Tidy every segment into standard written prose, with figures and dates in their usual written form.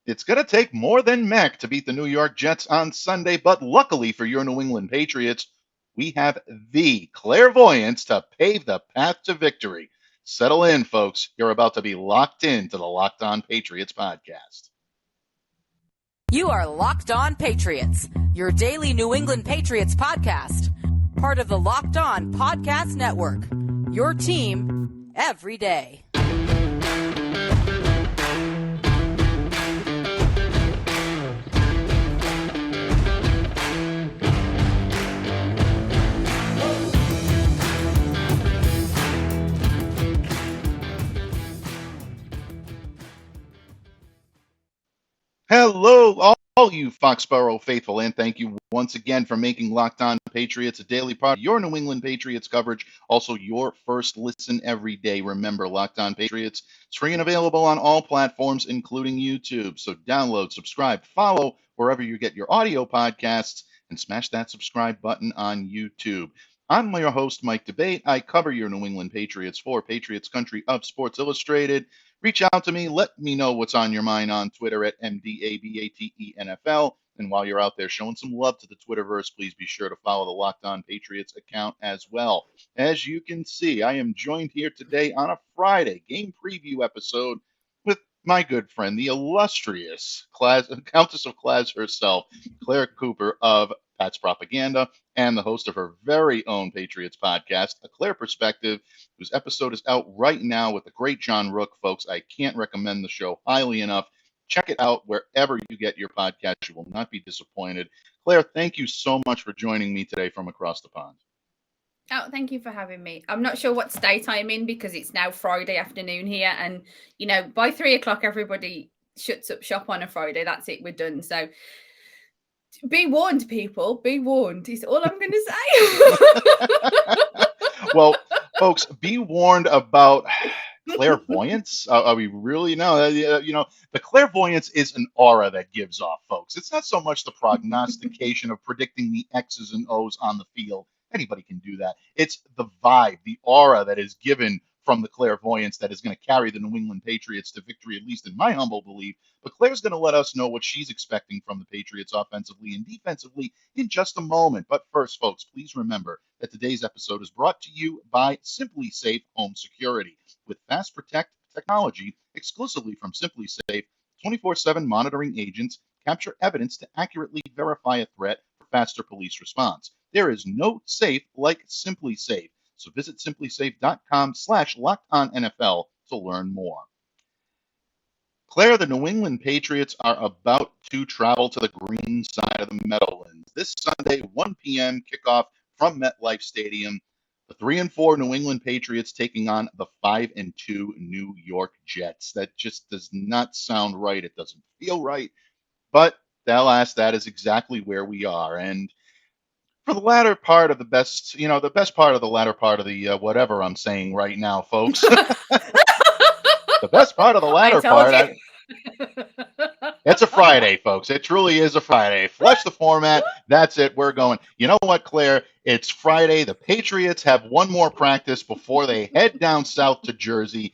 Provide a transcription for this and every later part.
It's going to take more than Mac to beat the New York Jets on Sunday, but luckily for your New England Patriots, we have the Clare-Voyance to pave the path to victory. Settle in, folks. You're about to be locked into the Locked On Patriots podcast. You are Locked On Patriots, your daily New England Patriots podcast. Part of the Locked On Podcast Network, your team every day. Hello, all you Foxborough faithful, and thank you once again for making Locked On Patriots a daily part of your New England Patriots coverage, also your first listen every day. Remember, Locked On Patriots is free and available on all platforms, including YouTube. So download, subscribe, follow wherever you get your audio podcasts, and smash that subscribe button on YouTube. I'm your host, Mike Debate. I cover your New England Patriots for Patriots Country of Sports Illustrated. Reach out to me. Let me know what's on your mind on Twitter at MDABATENFL. And while you're out there showing some love to the Twitterverse, please be sure to follow the Locked On Patriots account as well. As you can see, I am joined here today on a Friday game preview episode with my good friend, the illustrious Countess of Clazz herself, Claire Cooper of Pat's Propaganda, and the host of her very own Patriots podcast, A Claire Perspective, whose episode is out right now with the great John Rook. Folks, I can't recommend the show highly enough. Check it out wherever you get your podcast. You will not be disappointed. Claire, thank you so much for joining me today from across the pond. Oh, thank you for having me. I'm not sure what state I'm in because it's now Friday afternoon here. And, you know, by 3 o'clock, everybody shuts up shop on a Friday. That's it. We're done. So be warned, people. Be warned is all I'm going to say. Well, folks, be warned about clairvoyance. Are we really? No, the clairvoyance is an aura that gives off, folks. It's not so much the prognostication of predicting the X's and O's on the field. Anybody can do that. It's the vibe, the aura that is given from the clairvoyance that is going to carry the New England Patriots to victory, at least in my humble belief. But Claire's going to let us know what she's expecting from the Patriots offensively and defensively in just a moment. But first, folks, please remember that today's episode is brought to you by SimpliSafe Home Security. With Fast Protect technology exclusively from SimpliSafe, 24/7 monitoring agents capture evidence to accurately verify a threat for faster police response. There is no safe like SimpliSafe. So visit simplisafe.com/LockedOnNFL to learn more. Claire, the New England Patriots are about to travel to the green side of the Meadowlands. This Sunday, 1 p.m. kickoff from MetLife Stadium. The 3-4 New England Patriots taking on the 5-2 New York Jets. That just does not sound right. It doesn't feel right. But alas, that is exactly where we are. And for the latter part of the best part of the latter part of the whatever I'm saying right now, folks. The best part of the latter part. It's a Friday, folks. It truly is a Friday. Flush the format. That's it. We're going. You know what, Claire? It's Friday. The Patriots have one more practice before they head down south to Jersey.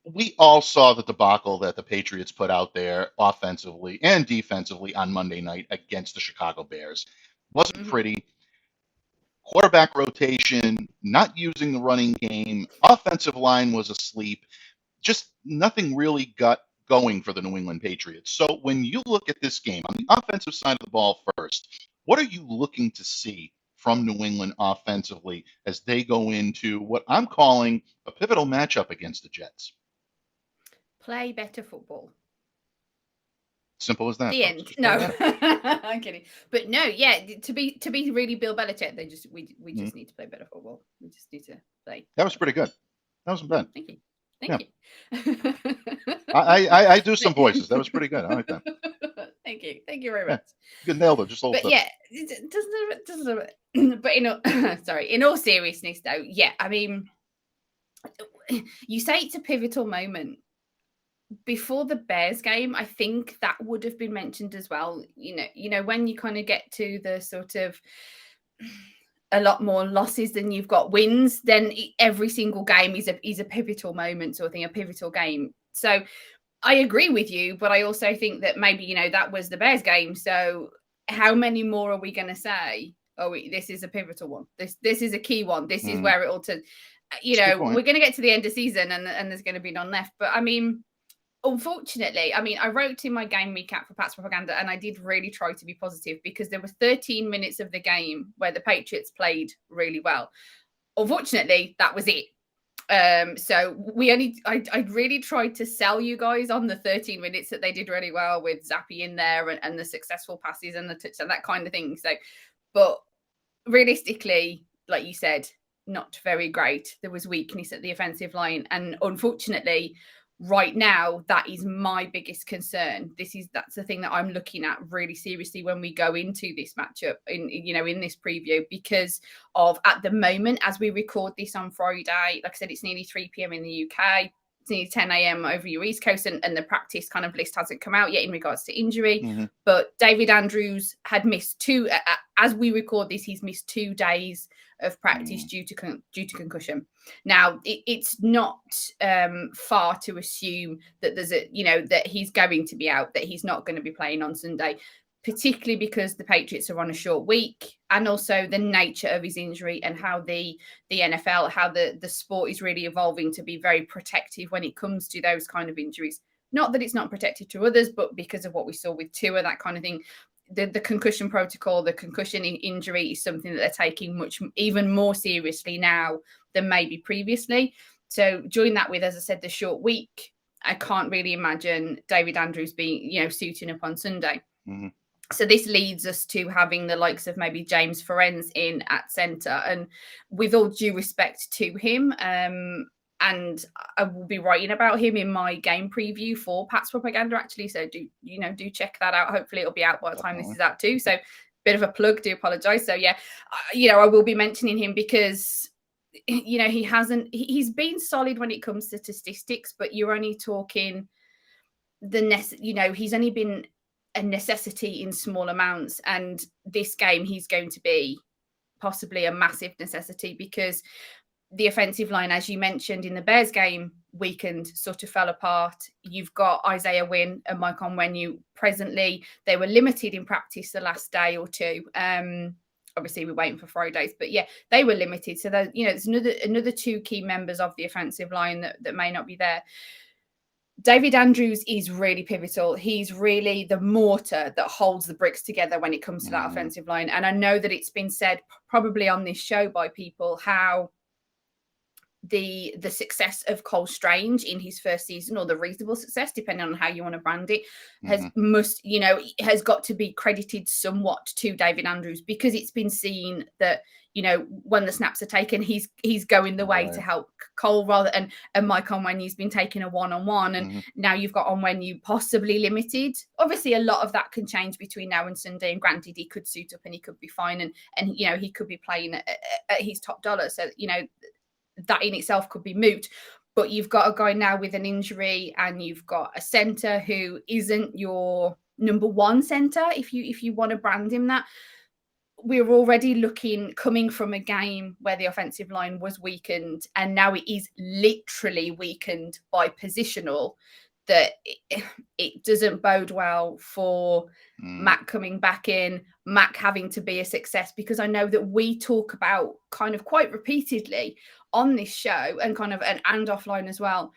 We all saw the debacle that the Patriots put out there offensively and defensively on Monday night against the Chicago Bears. Wasn't pretty. Quarterback rotation, not using the running game. Offensive line was asleep. Just nothing really got going for the New England Patriots. So when you look at this game, on the offensive side of the ball first, what are you looking to see from New England offensively as they go into what I'm calling a pivotal matchup against the Jets? Play better football. Simple as that. The end. No, I'm kidding. But no, yeah, to be really Bill Belichick, we just need to play better football. We just need to play. That was pretty good. That wasn't bad. Thank you. Thank you. I do some voices. That was pretty good. I like that. Thank you. Thank you very much. You nailed it. Just a little bit. Yeah, it doesn't. But in all seriousness, though, yeah, I mean, you say it's a pivotal moment. Before the Bears game, I think that would have been mentioned as well. You know, when you kind of get to the sort of a lot more losses than you've got wins, then every single game is a pivotal moment, sort of thing, a pivotal game. So I agree with you, but I also think that maybe, that was the Bears game. So how many more are we going to say? Oh, this is a pivotal one. This is a key one. This is where it all to, we're going to get to the end of season and there's going to be none left. But I mean, unfortunately, I wrote in my game recap for Pat's Propaganda and I did really try to be positive because there were 13 minutes of the game where the Patriots played really well. Unfortunately, that was it. So I really tried to sell you guys on the 13 minutes that they did really well with Zappy in there and the successful passes and the touch and that kind of thing. So, but realistically, like you said, not very great. There was weakness at the offensive line. And unfortunately, right now, that is my biggest concern. That's the thing that I'm looking at really seriously when we go into this matchup in this preview, because of at the moment, as we record this on Friday, like I said, it's nearly 3 p.m. in the UK. It's nearly 10 a.m. over your East Coast, and the practice kind of list hasn't come out yet in regards to injury. Mm-hmm. But David Andrews had missed two. As we record this, he's missed 2 days of practice due to concussion. Now, it's not far to assume that there's that he's going to be out, that he's not going to be playing on Sunday, particularly because the Patriots are on a short week, and also the nature of his injury and how the NFL, how the sport is really evolving to be very protective when it comes to those kind of injuries. Not that it's not protected to others, but because of what we saw with Tua, that kind of thing. The concussion protocol, the concussion injury is something that they're taking even more seriously now than maybe previously. So join that with, as I said, the short week. I can't really imagine David Andrews being, suiting up on Sunday. Mm-hmm. So this leads us to having the likes of maybe James Ferenz in at centre. And with all due respect to him, and I will be writing about him in my game preview for Pat's Propaganda, actually. So do check that out. Hopefully it'll be out by the time this is out too. So bit of a plug, do apologize. So yeah, I will be mentioning him because, he's been solid when it comes to statistics, but you're only talking he's only been a necessity in small amounts. And this game, he's going to be possibly a massive necessity because the offensive line, as you mentioned in the Bears game, weakened, sort of fell apart. You've got Isaiah Wynn and Mike Onwenu presently. They were limited in practice the last day or two. Obviously, we're waiting for Fridays, but yeah, they were limited. So there's another 2 key members of the offensive line that may not be there. David Andrews is really pivotal. He's really the mortar that holds the bricks together when it comes to that offensive line. And I know that it's been said probably on this show by people how the success of Cole Strange in his first season, or the reasonable success, depending on how you want to brand it, has got to be credited somewhat to David Andrews, because it's been seen that, when the snaps are taken, he's going the way to help Cole rather and Mike Onwenu's been taking a one-on-one, and now you've got Onwenu possibly limited. Obviously, a lot of that can change between now and Sunday, and granted, he could suit up and he could be fine, and he could be playing at his top dollar. So that in itself could be moot, but you've got a guy now with an injury, and you've got a center who isn't your number one center, if you want to brand him that. We're already coming from a game where the offensive line was weakened, and now it is literally weakened by positional, that it doesn't bode well for Mac coming back in, Mac having to be a success, because I know that we talk about kind of quite repeatedly on this show and kind of and offline as well,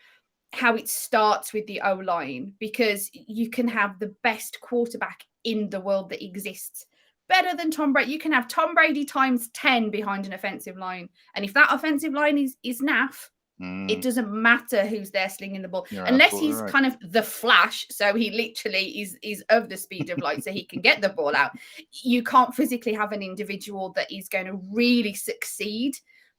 how it starts with the O-line, because you can have the best quarterback in the world that exists, better than Tom Brady. You can have Tom Brady times 10 behind an offensive line. And if that offensive line is naff, it doesn't matter who's there slinging the ball. Unless he's kind of the Flash, so he literally is of the speed of light, so he can get the ball out. You can't physically have an individual that is going to really succeed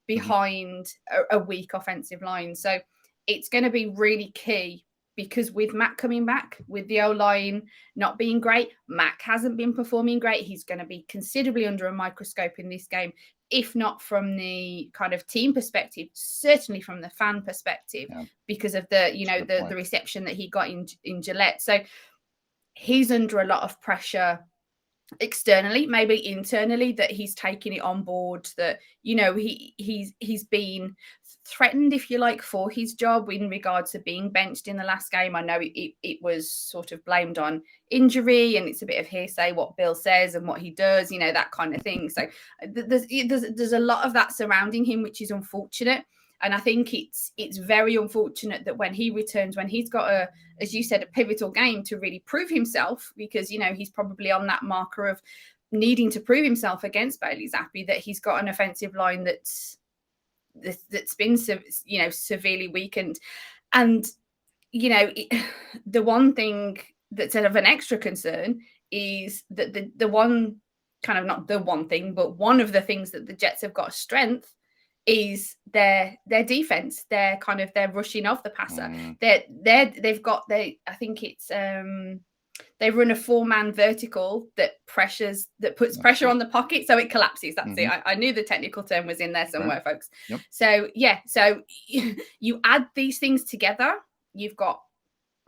behind a weak offensive line. So it's going to be really key, because with Mac coming back, with the O-line not being great, Mac hasn't been performing great. He's going to be considerably under a microscope in this game, if not from the kind of team perspective, certainly from the fan perspective, because of the reception that he got in Gillette. So he's under a lot of pressure externally, maybe internally, that he's taking it on board, that he's been threatened, if you like, for his job in regards to being benched in the last game. I know it was sort of blamed on injury, and it's a bit of hearsay what Bill says and what he does, that kind of thing. So there's a lot of that surrounding him, which is unfortunate. And I think it's very unfortunate that when he returns, when he's got as you said, a pivotal game to really prove himself, because, he's probably on that marker of needing to prove himself against Bailey Zappi, that he's got an offensive line that's been, severely weakened. And, the one thing that's of an extra concern is that the one, kind of not the one thing, but one of the things that the Jets have got strength is their defense. They're rushing off the passer. I think it's they run a 4-man vertical that puts pressure on the pocket, so it collapses. That's it. I knew the technical term was in there somewhere, right, folks. Yep. So you add these things together. You've got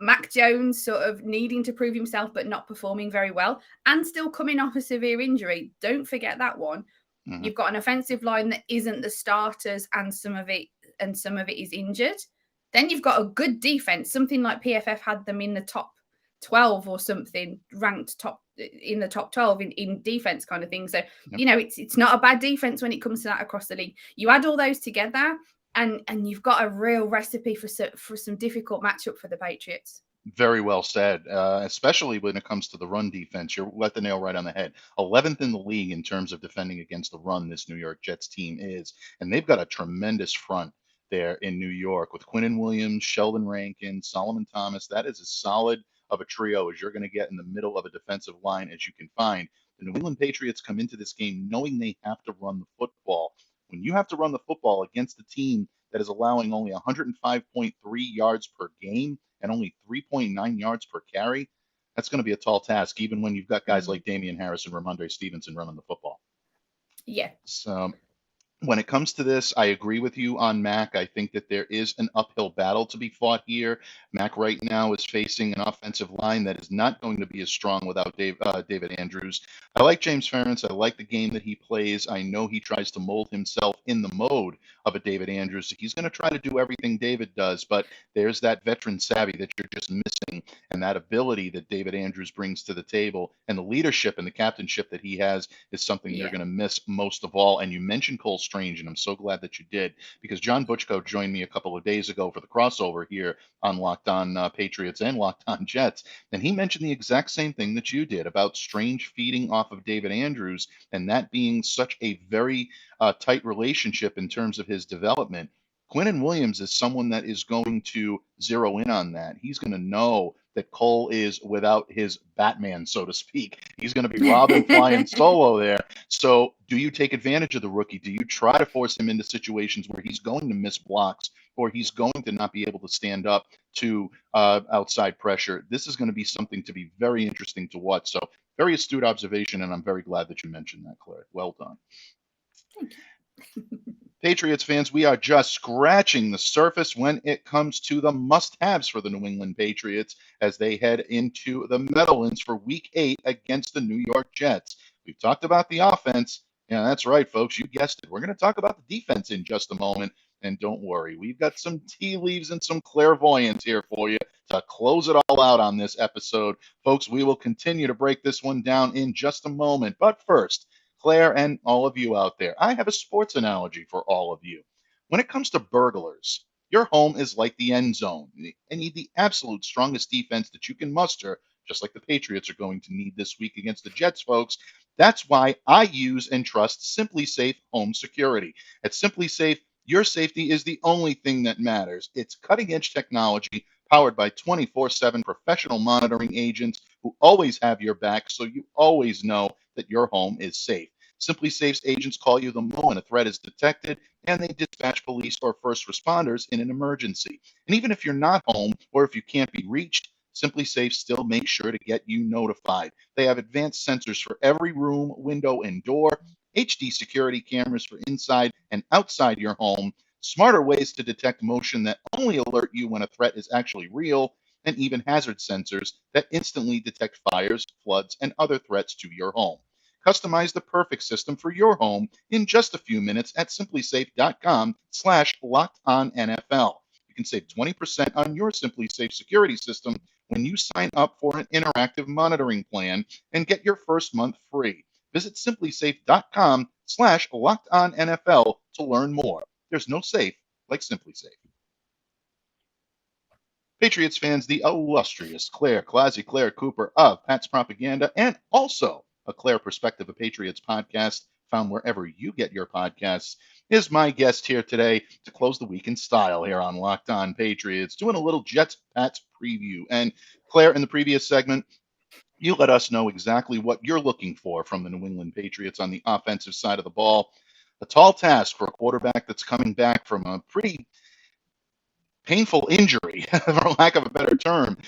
Mac Jones sort of needing to prove himself but not performing very well, and still coming off a severe injury. Don't forget that one. You've got an offensive line that isn't the starters, and some of it is injured. Then you've got a good defense, something like PFF had them in the top 12 or something, ranked in the top 12 in defense kind of thing. So, it's not a bad defense when it comes to that across the league. You add all those together and you've got a real recipe for some difficult matchup for the Patriots. Very well said, especially when it comes to the run defense. You're let the nail right on the head. 11th in the league in terms of defending against the run, this New York Jets team is. And they've got a tremendous front there in New York with Quinnen Williams, Sheldon Rankin, Solomon Thomas. That is as solid of a trio as you're going to get in the middle of a defensive line as you can find. The New England Patriots come into this game knowing they have to run the football. When you have to run the football against a team that is allowing only 105.3 yards per game and only 3.9 yards per carry, that's going to be a tall task, even when you've got guys like Damian Harris and Ramondre Stevenson running the football. Yeah. So when it comes to this, I agree with you on Mac. I think that there is an uphill battle to be fought here. Mac right now is facing an offensive line that is not going to be as strong without David Andrews. I like James Ferentz. I like the game that he plays. I know he tries to mold himself in the mode of a David Andrews. He's going to try to do everything David does, but there's that veteran savvy that you're just missing, and that ability that David Andrews brings to the table, and the leadership and the captainship that he has is something you're going to miss most of all. And you mentioned Cole Strange, and I'm so glad that you did, because John Butchko joined me a couple of days ago for the crossover here on Locked On Patriots and Locked On Jets, and he mentioned the exact same thing that you did about Strange feeding off of David Andrews, and that being such a very tight relationship in terms of his development. Quinnen Williams is someone that is going to zero in on that. He's going to know that Cole is without his Batman, so to speak. He's going to be Robin flying solo there. So do you take advantage of the rookie? Do you try to force him into situations where he's going to miss blocks or he's going to not be able to stand up to outside pressure? This is going to be something to be very interesting to watch. So very astute observation, and I'm very glad that you mentioned that, Claire. Well done. Thank you. Patriots fans, we are just scratching the surface when it comes to the must-haves for the New England Patriots as they head into the Meadowlands for Week 8 against the New York Jets. We've talked about the offense. Yeah, that's right, folks. You guessed it. We're going to talk about the defense in just a moment. And don't worry, we've got some tea leaves and some clairvoyance here for you to close it all out on this episode. Folks, we will continue to break this one down in just a moment. But first, Claire and all of you out there, I have a sports analogy for all of you. When it comes to burglars, your home is like the end zone. You need the absolute strongest defense that you can muster, just like the Patriots are going to need this week against the Jets, folks. That's why I use and trust SimpliSafe Home Security. At SimpliSafe, your safety is the only thing that matters. It's cutting-edge technology powered by 24/7 professional monitoring agents who always have your back, so you always know that your home is safe. SimpliSafe's agents call you the moment a threat is detected, and they dispatch police or first responders in an emergency. And even if you're not home or if you can't be reached, SimpliSafe still makes sure to get you notified. They have advanced sensors for every room, window, and door, HD security cameras for inside and outside your home, smarter ways to detect motion that only alert you when a threat is actually real, and even hazard sensors that instantly detect fires, floods, and other threats to your home. Customize the perfect system for your home in just a few minutes at simplisafe.com/lockedonnfl. You can save 20% on your SimpliSafe security system when you sign up for an interactive monitoring plan and get your first month free. Visit simplisafe.com/lockedonnfl to learn more. There's no safe like SimpliSafe. Patriots fans, the illustrious ClazzyClare Cooper of Pat's Propaganda and also a Clare Perspective of Patriots podcast found wherever you get your podcasts, is my guest here today to close the week in style here on Locked On Patriots, doing a little Jets-Pats preview. And Claire, in the previous segment, you let us know exactly what you're looking for from the New England Patriots on the offensive side of the ball. A tall task for a quarterback that's coming back from a pretty painful injury, for lack of a better term,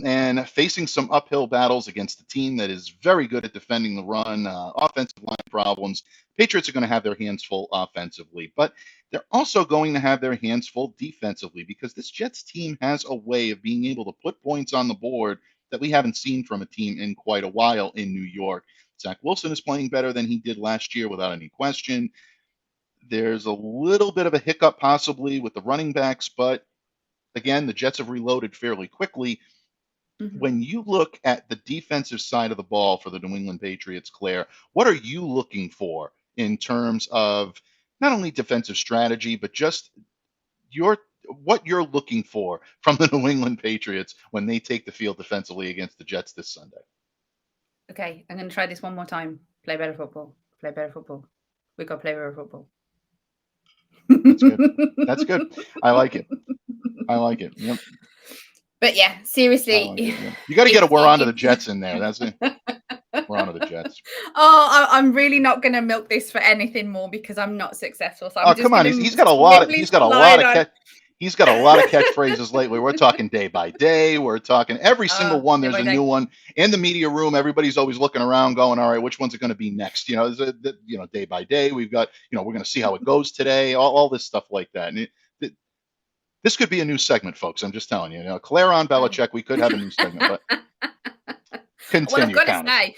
and facing some uphill battles against a team that is very good at defending the run, offensive line problems. Patriots are going to have their hands full offensively, but they're also going to have their hands full defensively because this Jets team has a way of being able to put points on the board that we haven't seen from a team in quite a while in New York. Zach Wilson is playing better than he did last year without any question. There's a little bit of a hiccup possibly with the running backs, but again, the Jets have reloaded fairly quickly. Mm-hmm. When you look at the defensive side of the ball for the New England Patriots, Claire, what are you looking for in terms of not only defensive strategy, but just what you're looking for from the New England Patriots when they take the field defensively against the Jets this Sunday? Okay, I'm going to try this one more time. Play better football. Play better football. We got to play better football. That's good. That's good. I like it. Yep. But yeah, seriously, you got to get we're on to the Jets in there. That's it. We're on to the Jets. Oh, I'm really not going to milk this for anything more because I'm not successful. So I'm just come on, he's got a lot of catchphrases lately. We're talking day by day. We're talking every single one. There's a new one in the media room. Everybody's always looking around, going, "All right, which one's it going to be next?" Day by day. We've got, we're going to see how it goes today. All this stuff like that. And this could be a new segment, folks. I'm just telling you. Claire on Belichick, we could have a new segment, but continue. Well, I've got to say,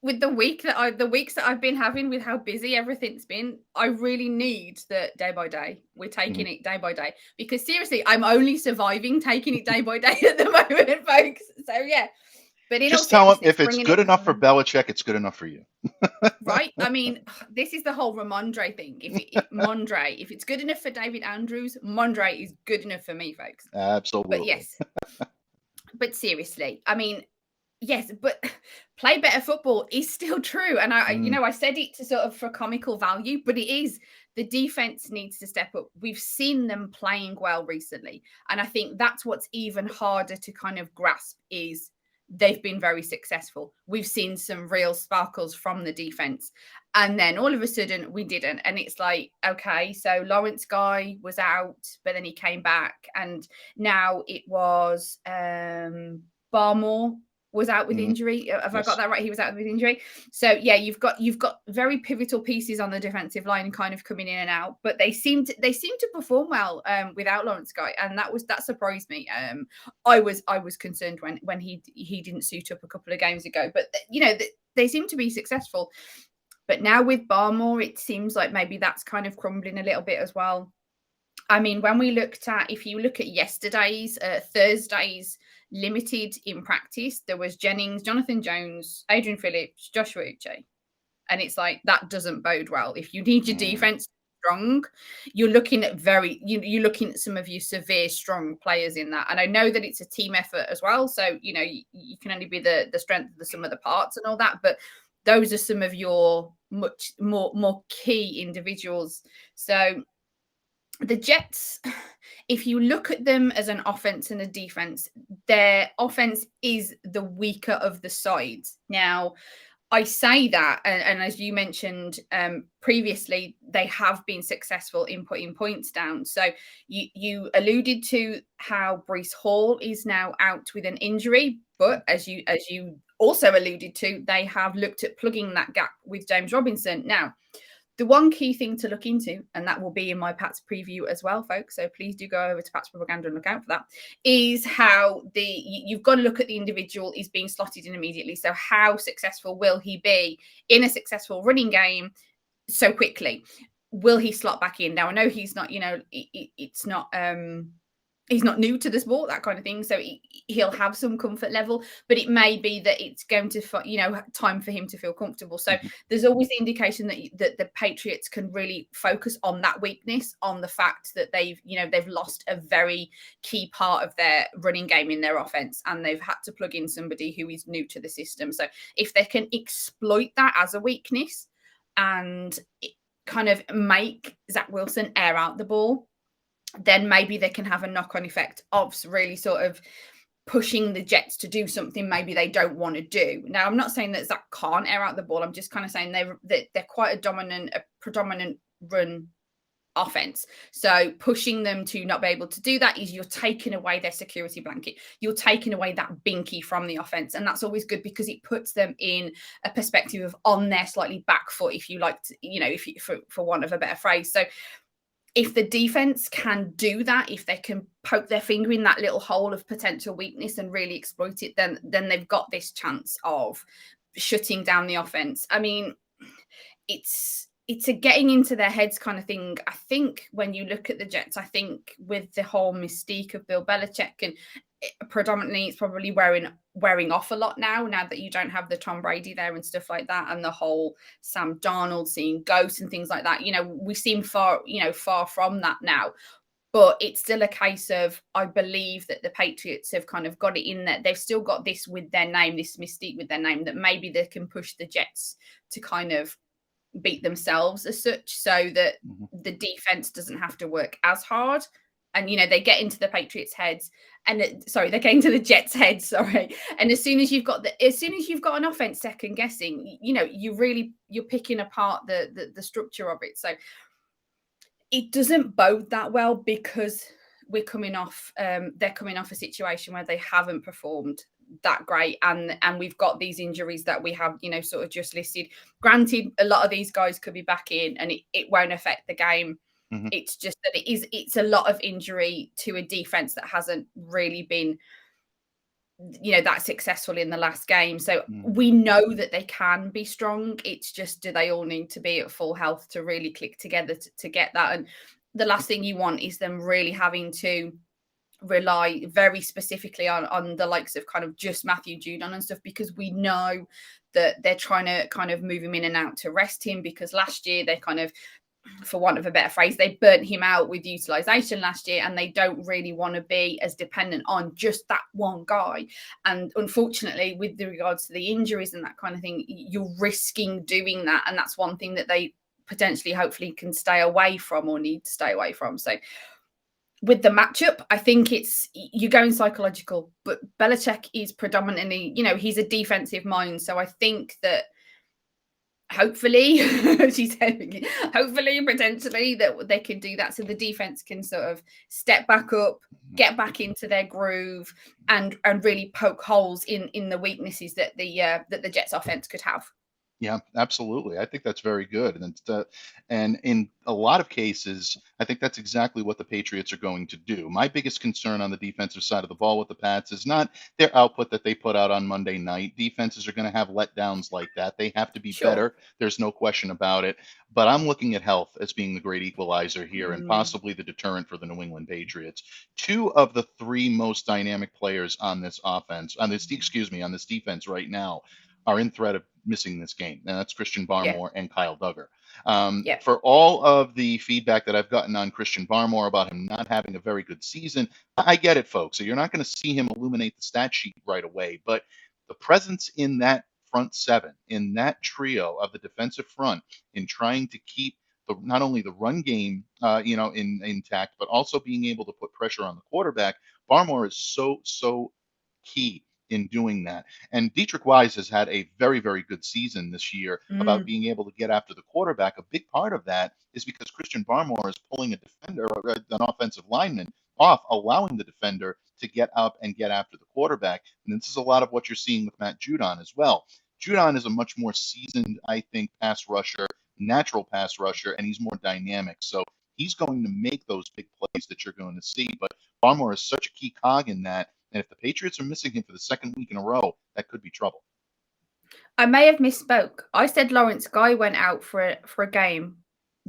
with the weeks that I've been having with how busy everything's been, I really need that day by day. We're taking it day by day because seriously, I'm only surviving taking it day by day at the moment, folks. So yeah. But just tell them if it's good enough for Belichick, it's good enough for you. Right? I mean, this is the whole Ramondre thing. If it's good enough for David Andrews, Mondre is good enough for me, folks. Absolutely. But yes. But seriously, I mean, yes, but play better football is still true. And I said it to sort of for comical value, but it is. The defense needs to step up. We've seen them playing well recently. And I think that's what's even harder to kind of grasp is they've been very successful. We've seen some real sparkles from the defense. And then all of a sudden we didn't. And it's like, okay, so Lawrence Guy was out, but then he came back. And now it was Barmore was out with injury. Have I got that right? He was out with injury. So yeah, you've got very pivotal pieces on the defensive line kind of coming in and out, but they seem to perform well without Lawrence Guy, and that surprised me. I was concerned when he didn't suit up a couple of games ago, but they seem to be successful. But now with Barmore, it seems like maybe that's kind of crumbling a little bit as well. I mean, when we if you look at yesterday's, Thursday's limited in practice, there was Jennings, Jonathan Jones, Adrian Phillips, Joshua Uche. And it's like, that doesn't bode well. If you need your defense strong, you're looking at you're looking at some of your severe strong players in that. And I know that it's a team effort as well. So, you can only be the strength of the sum of the parts and all that. But those are some of your much more key individuals. So the Jets, if you look at them as an offense and a defense, their offense is the weaker of the sides. Now, I say that, and as you mentioned previously, they have been successful in putting points down. So you alluded to how Breece Hall is now out with an injury, but as you also alluded to, they have looked at plugging that gap with James Robinson. Now, The one key thing to look into, and that will be in my Pats preview as well, folks, so please do go over to Pats Propaganda and look out for that, is how you've got to look at the individual is being slotted in immediately. So how successful will he be in a successful running game so quickly? Will he slot back in? Now, I know he's not, it's not... he's not new to the sport, that kind of thing. So he'll have some comfort level, but it may be that it's going to, time for him to feel comfortable. So there's always the indication that the Patriots can really focus on that weakness, on the fact that they've lost a very key part of their running game in their offense, and they've had to plug in somebody who is new to the system. So if they can exploit that as a weakness and kind of make Zach Wilson air out the ball, then maybe they can have a knock-on effect of really sort of pushing the Jets to do something maybe they don't want to do. Now, I'm not saying that Zach can't air out the ball. I'm just kind of saying they're quite a predominant run offense. So pushing them to not be able to do that is you're taking away their security blanket. You're taking away that binky from the offense. And that's always good because it puts them in a perspective of on their slightly back foot, if you like to, for want of a better phrase. So if the defense can do that, if they can poke their finger in that little hole of potential weakness and really exploit it, then they've got this chance of shutting down the offense. I mean, it's a getting into their heads kind of thing. I think when you look at the Jets, I think with the whole mystique of Bill Belichick, and predominantly it's probably wearing off a lot now that you don't have the Tom Brady there and stuff like that, and the whole Sam Darnold seeing ghosts and things like that. We seem far from that now. But it's still a case of, I believe that the Patriots have kind of got it in there. They've still got this with their name, this mystique with their name, that maybe they can push the Jets to kind of beat themselves as such, so that the defense doesn't have to work as hard. And, they get into the Patriots' heads they're getting to the Jets' heads, sorry. And as soon as you've got an offense second guessing, you're picking apart the structure of it. So it doesn't bode that well, because they're coming off a situation where they haven't performed that great, and we've got these injuries that we have sort of just listed. Granted, a lot of these guys could be back in and it won't affect the game. It's just that it's a lot of injury to a defense that hasn't really been that successful in the last game. So we know that they can be strong. It's just, do they all need to be at full health to really click together to get that? And the last thing you want is them really having to rely very specifically on the likes of kind of just Matthew Judon and stuff, because we know that they're trying to kind of move him in and out to rest him, because last year they kind of, for want of a better phrase, they burnt him out with utilization last year, and they don't really want to be as dependent on just that one guy. And unfortunately, with regards to the injuries and that kind of thing, you're risking doing that. And that's one thing that they potentially, hopefully, can stay away from or need to stay away from. So with the matchup, I think you're going psychological, but Belichick is predominantly, he's a defensive mind. So I think that hopefully, potentially that they can do that, so the defense can sort of step back up, get back into their groove, and really poke holes in the weaknesses that the Jets offense could have. Yeah, absolutely. I think that's very good. And in a lot of cases, I think that's exactly what the Patriots are going to do. My biggest concern on the defensive side of the ball with the Pats is not their output that they put out on Monday night. Defenses are going to have letdowns like that. They have to be better. There's no question about it. But I'm looking at health as being the great equalizer here and possibly the deterrent for the New England Patriots. Two of the three most dynamic players on this defense right now are in threat of missing this game, and that's Christian Barmore and Kyle Duggar. For all of the feedback that I've gotten on Christian Barmore about him not having a very good season, I get it, folks. So you're not going to see him illuminate the stat sheet right away, but the presence in that front seven, in that trio of the defensive front, in trying to keep not only the run game, intact, but also being able to put pressure on the quarterback, Barmore is so key in doing that. And Dietrich Wise has had a very, very good season this year about being able to get after the quarterback. A big part of that is because Christian Barmore is pulling a defender or an offensive lineman off, allowing the defender to get up and get after the quarterback. And this is a lot of what you're seeing with Matt Judon as well. Judon is a much more seasoned, I think, pass rusher, natural pass rusher, and he's more dynamic. So he's going to make those big plays that you're going to see. But Barmore is such a key cog in that. And if the Patriots are missing him for the second week in a row, that could be trouble. I may have misspoke. I said Lawrence Guy went out for a game.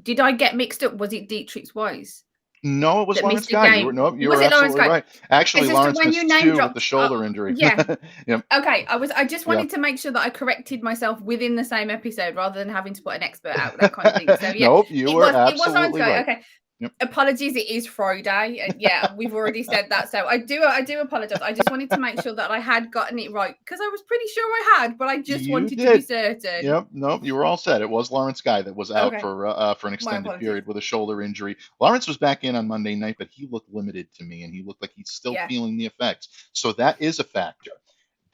Did I get mixed up? Was it Dietrich Wise? No, it was That Lawrence missed a Guy. game. You Was were it Lawrence absolutely Guy? right. Actually, It's just Lawrence when you missed name 2 with dropped. the shoulder injury. Yeah. Yep. Okay. I just Yeah. wanted to make sure that I corrected myself within the same episode rather than having to put an expert out, that kind of thing. So yeah, Nope, you were it was Lawrence absolutely Guy. right. Okay. Yep. Apologies, it is Friday. And yeah, we've already said that. So I do apologize. I just wanted to make sure that I had gotten it right because I was pretty sure I had, but I just wanted to be certain. Yep. Nope, you were all set. It was Lawrence Guy that was out Okay. for an extended period with a shoulder injury. Lawrence was back in on Monday night, but he looked limited to me, and he looked like he's still feeling the effects. So that is a factor.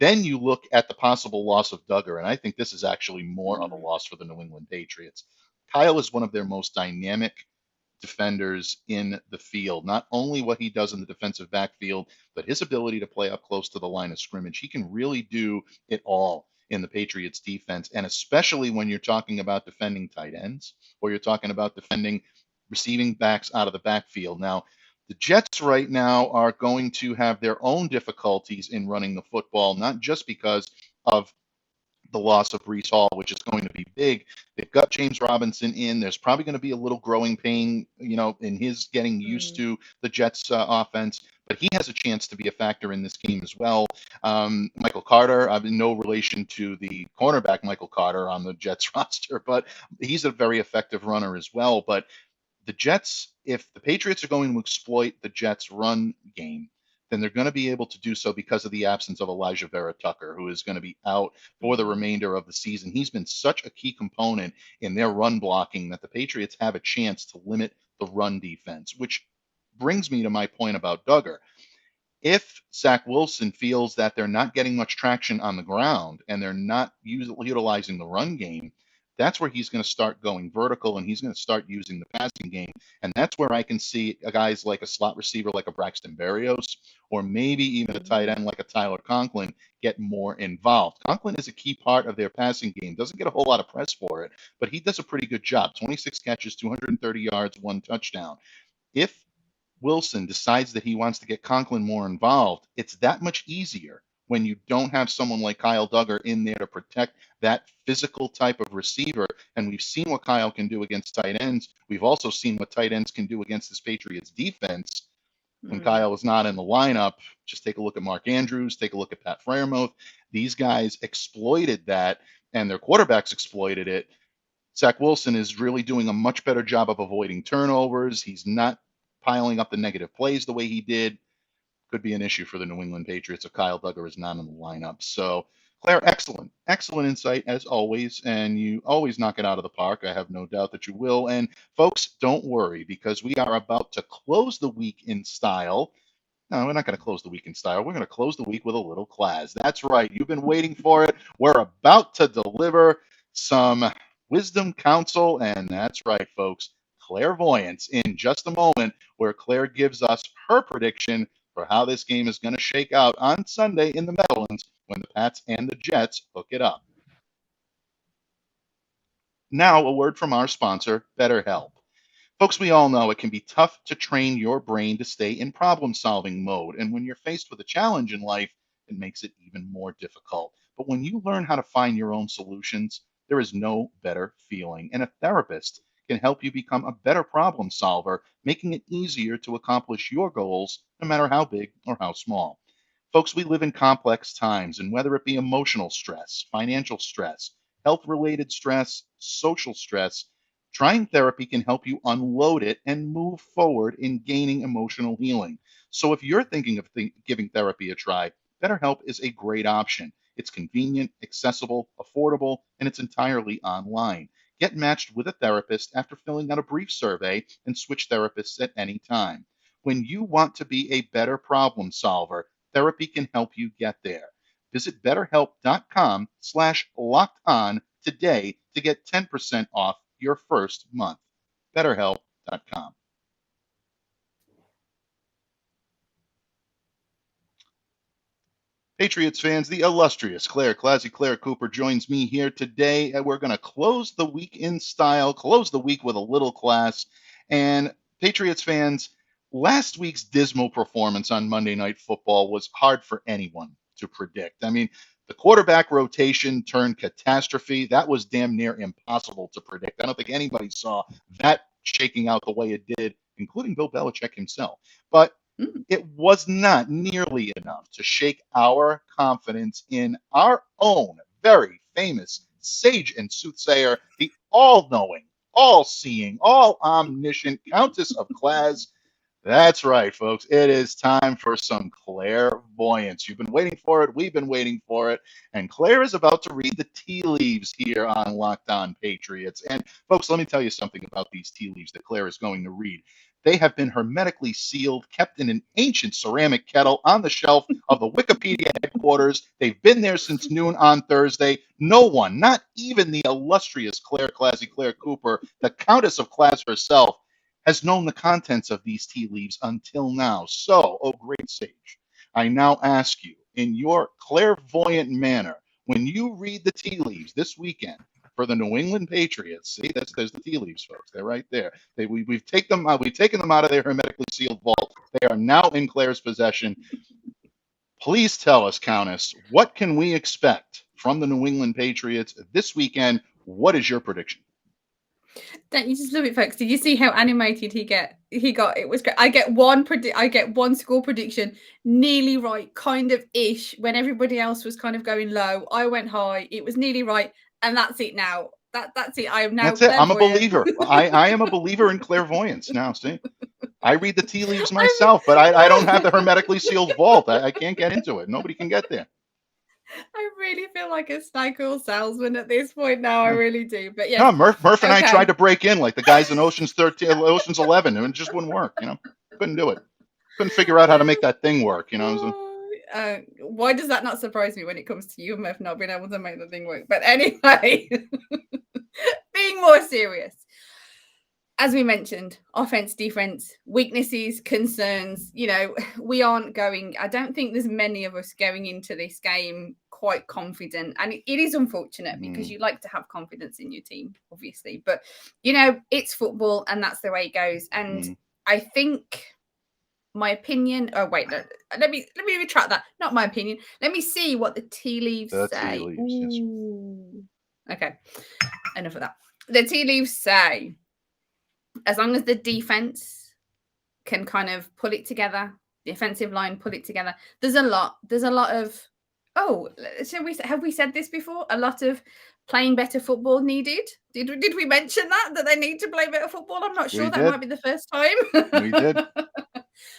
Then you look at the possible loss of Duggar, and I think this is actually more of a loss for the New England Patriots. Kyle is one of their most dynamic defenders in the field. Not only what he does in the defensive backfield, but his ability to play up close to the line of scrimmage. He can really do it all in the Patriots defense, and especially when you're talking about defending tight ends or you're talking about defending receiving backs out of the backfield. Now, the Jets right now are going to have their own difficulties in running the football, not just because of the loss of Breece Hall, which is going to be big. They've got James Robinson in. There's probably going to be a little growing pain, in his getting used to the Jets offense, but he has a chance to be a factor in this game as well. Michael Carter, I'm in no relation to the cornerback Michael Carter on the Jets roster, but he's a very effective runner as well. But the Jets, if the Patriots are going to exploit the Jets' run game, then they're going to be able to do so because of the absence of Elijah Vera Tucker, who is going to be out for the remainder of the season. He's been such a key component in their run blocking that the Patriots have a chance to limit the run defense, which brings me to my point about Duggar. If Zach Wilson feels that they're not getting much traction on the ground and they're not utilizing the run game, that's where he's going to start going vertical and he's going to start using the passing game. And that's where I can see guys like a slot receiver like a Braxton Berrios or maybe even a tight end like a Tyler Conklin get more involved. Conklin is a key part of their passing game. Doesn't get a whole lot of press for it, but he does a pretty good job. 26 catches, 230 yards, 1 touchdown. If Wilson decides that he wants to get Conklin more involved, it's that much easier when you don't have someone like Kyle Duggar in there to protect that physical type of receiver. And we've seen what Kyle can do against tight ends. We've also seen what tight ends can do against this Patriots defense when Kyle is not in the lineup. Just take a look at Mark Andrews, take a look at Pat Freiermuth. These guys exploited that, and their quarterbacks exploited it. Zach Wilson is really doing a much better job of avoiding turnovers. He's not piling up the negative plays the way he did. Could be an issue for the New England Patriots if Kyle Duggar is not in the lineup. So, Claire, excellent insight as always, and you always knock it out of the park. I have no doubt that you will. And folks, don't worry because we are about to close the week in style. No, we're not going to close the week in style. We're going to close the week with a little Clazz. That's right. You've been waiting for it. We're about to deliver some wisdom, counsel, and that's right, folks. Clare-Voyance in just a moment, where Claire gives us her prediction for how this game is going to shake out on Sunday in the Meadowlands when the Pats and the Jets hook it up. Now, a word from our sponsor, BetterHelp. Folks, we all know it can be tough to train your brain to stay in problem-solving mode, and when you're faced with a challenge in life, it makes it even more difficult. But when you learn how to find your own solutions, there is no better feeling, and a therapist can help you become a better problem solver, making it easier to accomplish your goals, no matter how big or how small. Folks, we live in complex times, and whether it be emotional stress, financial stress, health-related stress, social stress, trying therapy can help you unload it and move forward in gaining emotional healing. So if you're thinking of giving therapy a try, BetterHelp is a great option. It's convenient, accessible, affordable, and it's entirely online. Get matched with a therapist after filling out a brief survey and switch therapists at any time. When you want to be a better problem solver, therapy can help you get there. Visit betterhelp.com/lockedon today to get 10% off your first month. BetterHelp.com. Patriots fans, the illustrious ClazzyClare Cooper joins me here today, and we're going to close the week in style, close the week with a little class. And Patriots fans, last week's dismal performance on Monday Night Football was hard for anyone to predict. I mean, the quarterback rotation turned catastrophe. That was damn near impossible to predict. I don't think anybody saw that shaking out the way it did, including Bill Belichick himself. But it was not nearly enough to shake our confidence in our own very famous sage and soothsayer, the all-knowing, all-seeing, all-omniscient Countess of Clazz. That's right, folks. It is time for some clairvoyance. You've been waiting for it. We've been waiting for it. And Claire is about to read the tea leaves here on Locked On Patriots. And, folks, let me tell you something about these tea leaves that Claire is going to read. They have been hermetically sealed, kept in an ancient ceramic kettle on the shelf of the Wikipedia headquarters. They've been there since noon on Thursday. No one, not even the illustrious ClazzyClare Cooper, the Countess of Clazz herself, has known the contents of these tea leaves until now. So, oh great sage, I now ask you, in your clairvoyant manner, when you read the tea leaves this weekend for the New England Patriots, see, there's the tea leaves, folks. They're right there. We've taken them out of their hermetically sealed vault. They are now in Claire's possession. Please tell us, Countess, what can we expect from the New England Patriots this weekend? What is your prediction? Don't you just love it, folks? Did you see how animated he got? It was great. I get one score prediction nearly right, kind of ish, when everybody else was kind of going low. I went high. It was nearly right, and that's it now. That's it. I am now. That's it. I'm a believer. I am a believer in clairvoyance now. See, I read the tea leaves myself, but I don't have the hermetically sealed vault. I can't get into it. Nobody can get there. I really feel like a snake oil salesman at this point now. I really do. But yeah, no, Murph and I tried to break in like the guys in Ocean's 11, and it just wouldn't work. Couldn't do it. Couldn't figure out how to make that thing work. Why does that not surprise me when it comes to you, Murph, not being able to make the thing work? But anyway, being more serious. As we mentioned, offense, defense, weaknesses, concerns, we aren't going. I don't think there's many of us going into this game quite confident. And it is unfortunate because you like to have confidence in your team, obviously. But, it's football and that's the way it goes. And I think my opinion. Oh, wait, no, let me retract that. Not my opinion. Let me see what the tea leaves say. Tea leaves, yes. Okay, enough of that. The tea leaves say, as long as the defense can kind of pull it together, the offensive line pull it together. There's a lot of. Oh, have we said this before? A lot of playing better football needed. Did we mention that they need to play better football? I'm not sure. That might be the first time. We did.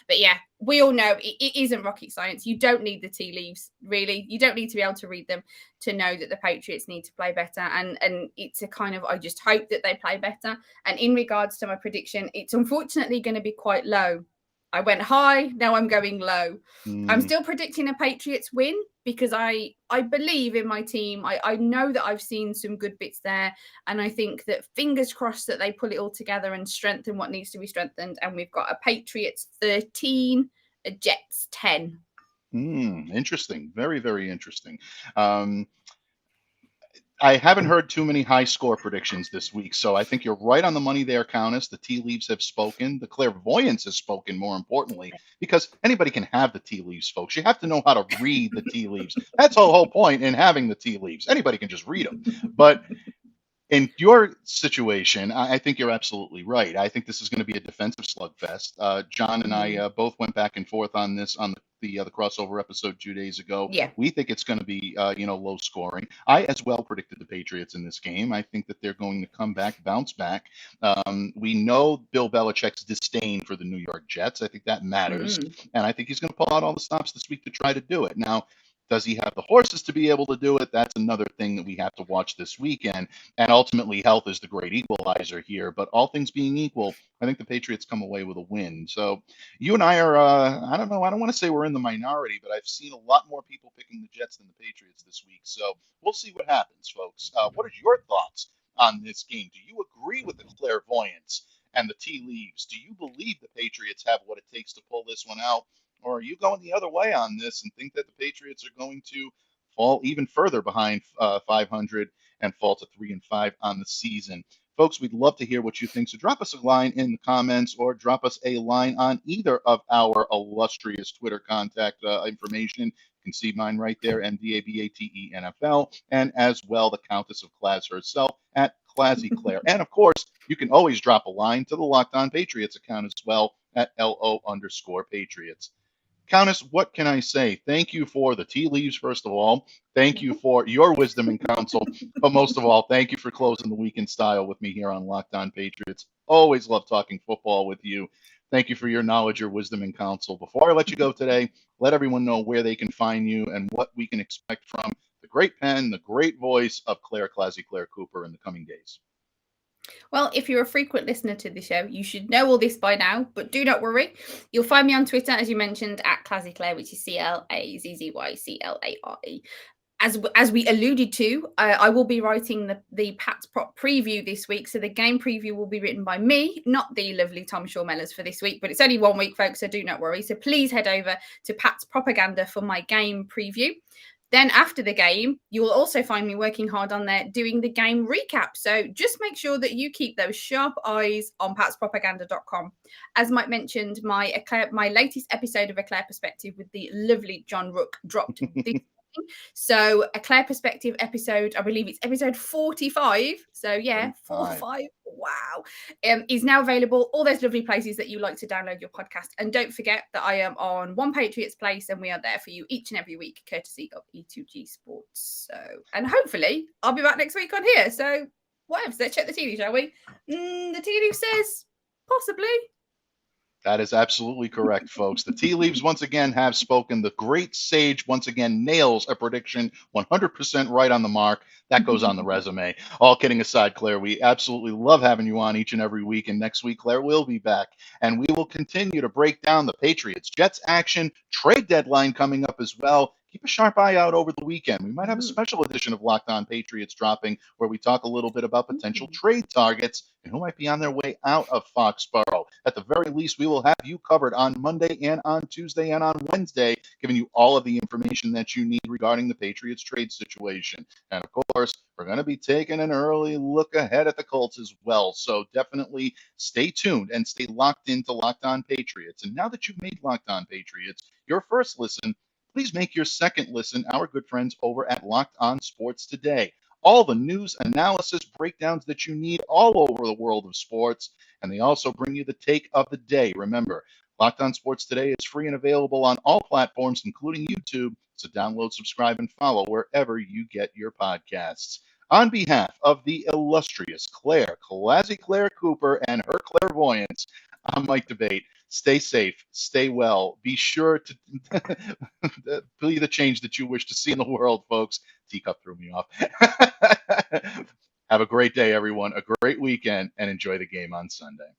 But yeah, we all know it isn't rocket science. You don't need the tea leaves, really. You don't need to be able to read them to know that the Patriots need to play better. And it's a kind of, I just hope that they play better. And in regards to my prediction, it's unfortunately going to be quite low. I went high, now I'm going low. I'm still predicting a Patriots win because I believe in my team. I know that I've seen some good bits there. And I think that fingers crossed that they pull it all together and strengthen what needs to be strengthened. And we've got a Patriots 13, a Jets 10. Interesting. Very, very interesting. I haven't heard too many high score predictions this week, so I think you're right on the money there, Countess. The tea leaves have spoken. The clairvoyance has spoken, more importantly, because anybody can have the tea leaves, folks. You have to know how to read the tea leaves. That's the whole point in having the tea leaves. Anybody can just read them. But in your situation, I think you're absolutely right. I think this is going to be a defensive slugfest. John and I both went back and forth on this on the crossover episode 2 days ago. Yeah. We think it's going to be, low scoring. I as well predicted the Patriots in this game. I think that they're going to come back, bounce back. We know Bill Belichick's disdain for the New York Jets. I think that matters. And I think he's going to pull out all the stops this week to try to do it. Now, does he have the horses to be able to do it? That's another thing that we have to watch this weekend. And ultimately, health is the great equalizer here. But all things being equal, I think the Patriots come away with a win. So you and I are, I don't know, I don't want to say we're in the minority, but I've seen a lot more people picking the Jets than the Patriots this week. So we'll see what happens, folks. What are your thoughts on this game? Do you agree with the clairvoyance and the tea leaves? Do you believe the Patriots have what it takes to pull this one out? Or are you going the other way on this and think that the Patriots are going to fall even further behind 500 and fall to 3-5 on the season? Folks, we'd love to hear what you think. So drop us a line in the comments or drop us a line on either of our illustrious Twitter contact information. You can see mine right there, MDABATENFL, and as well the Countess of Clazz herself at ClazzyClare. And of course, you can always drop a line to the Locked On Patriots account as well at LO_Patriots. Countess, what can I say? Thank you for the tea leaves, first of all. Thank you for your wisdom and counsel. But most of all, thank you for closing the week in style with me here on Locked On Patriots. Always love talking football with you. Thank you for your knowledge, your wisdom, and counsel. Before I let you go today, let everyone know where they can find you and what we can expect from the great pen, the great voice of ClazzyClare Cooper in the coming days. Well, if you're a frequent listener to the show, you should know all this by now, but do not worry. You'll find me on Twitter, as you mentioned, at ClazzyClare, which is ClazzyClare. As we alluded to, I will be writing the Pats Prop preview this week. So the game preview will be written by me, not the lovely Tom Shaw-Mellors for this week, but it's only 1 week, folks, so do not worry. So please head over to Pats Propaganda for my game preview. Then after the game, you will also find me working hard on there doing the game recap. So just make sure that you keep those sharp eyes on patspropaganda.com. As Mike mentioned, my latest episode of A Clare Perspective with the lovely John Rook dropped this. So A Clare Perspective episode, I believe it's episode 45. So yeah, 45. Wow. Is now available. All those lovely places that you like to download your podcast. And don't forget that I am on One Patriots Place and we are there for you each and every week, courtesy of E2G Sports. So, and hopefully I'll be back next week on here. So whatever. So let's check the tea leaf, shall we? The tea leaf says possibly. That is absolutely correct, folks. The tea leaves once again have spoken. The great sage once again nails a prediction 100% right on the mark. That goes on the resume. All kidding aside, Claire, we absolutely love having you on each and every week. And next week, Claire will be back. And we will continue to break down the Patriots, Jets action, trade deadline coming up as well. Keep a sharp eye out over the weekend. We might have a special edition of Locked On Patriots dropping where we talk a little bit about potential trade targets and who might be on their way out of Foxborough. At the very least, we will have you covered on Monday and on Tuesday and on Wednesday, giving you all of the information that you need regarding the Patriots trade situation. And of course, we're going to be taking an early look ahead at the Colts as well. So definitely stay tuned and stay locked into Locked On Patriots. And now that you've made Locked On Patriots your first listen, please make your second listen our good friends over at Locked On Sports Today. All the news, analysis, breakdowns that you need all over the world of sports. And they also bring you the take of the day. Remember, Locked On Sports Today is free and available on all platforms, including YouTube. So download, subscribe, and follow wherever you get your podcasts. On behalf of the illustrious ClazzyClare Cooper and her Clare-Voyance, I'm Mike Debate. Stay safe, stay well. Be sure to be the change that you wish to see in the world, folks. Teacup threw me off. Have a great day, everyone, a great weekend, and enjoy the game on Sunday.